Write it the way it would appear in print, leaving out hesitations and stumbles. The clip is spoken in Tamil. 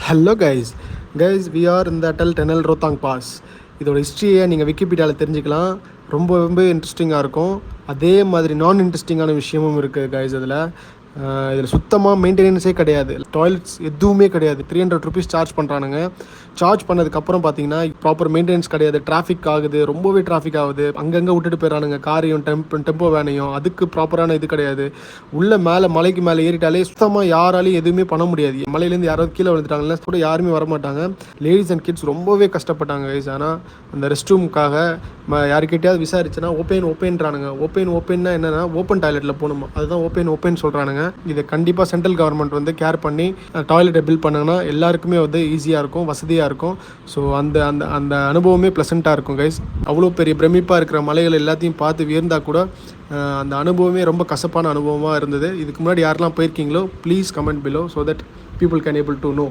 ஹலோ கைஸ் வி ஆர் இந்த அட்டல் டெனல் ரோத்தாங் பாஸ். இதோட ஹிஸ்ட்ரியை நீங்கள் விக்கிபீடியாவில் தெரிஞ்சுக்கலாம். ரொம்ப ரொம்ப இன்ட்ரெஸ்டிங்காக இருக்கும். அதே மாதிரி நான் இன்ட்ரெஸ்டிங்கான விஷயமும் இருக்குது கைஸ். இதில் சுத்தமாக மெயின்டெனன்ஸே கிடையாது. டாய்லெட்ஸ் எதுவுமே கிடையாது. 300 ருபீஸ் சார்ஜ் பண்ணுறானுங்க. சார்ஜ் பண்ணதுக்கப்புறம் பார்த்தீங்கன்னா ப்ராப்பர் மெயின்டெனன்ஸ் கிடையாது. டிராஃபிக் ஆகுது, ரொம்பவே டிராஃபிக் ஆகுது. அங்கங்கே விட்டுட்டு போயிடறானுங்க காரையும் டெம்போ வேனையும். அதுக்கு ப்ராப்பரான இது கிடையாது. உள்ளே மலைக்கு மேலே ஏறிட்டாலே சுத்தமாக யாராலையும் எதுவுமே பண்ண முடியாது. மலையிலேருந்து யாராவது கீழே விழுந்துட்டாங்கன்னா கூட யாருமே வரமாட்டாங்க. லேடிஸ் அண்ட் கிட்ஸ் ரொம்பவே கஷ்டப்பட்டாங்க கைஸ். ஆனால் அந்த ரெஸ்ட் ரூமுக்காக யாருக்கிட்டையாவது விசாரிச்சுன்னா ஓப்பேன்றானுங்க. ஓப்பேன்னா என்னென்னா ஓப்பன் டாய்லெட்டில் போகணுமா, அதுதான் ஓப்பேன் சொல்கிறானுங்க. இதை கண்டிப்பாக சென்ட்ரல் கவர்மெண்ட் வந்து கேர் பண்ணி டாய்லெட்டை பில்ட் பண்ணாங்கன்னா எல்லாருக்குமே வந்து ஈஸியாக இருக்கும், வசதியாக இருக்கும். ஸோ அந்த அந்த அந்த அனுபவமே ப்ளசண்ட்டாக இருக்கும் கைஸ். அவ்வளோ பெரிய பிரமிப்பாக இருக்கிற மலைகள் எல்லாத்தையும் பார்த்து வியர்ந்தால் கூட அந்த அனுபவமே ரொம்ப கசப்பான அனுபவமாக இருந்தது. இதுக்கு முன்னாடி யாரெல்லாம் போயிருக்கீங்களோ please comment below so that people can able to no.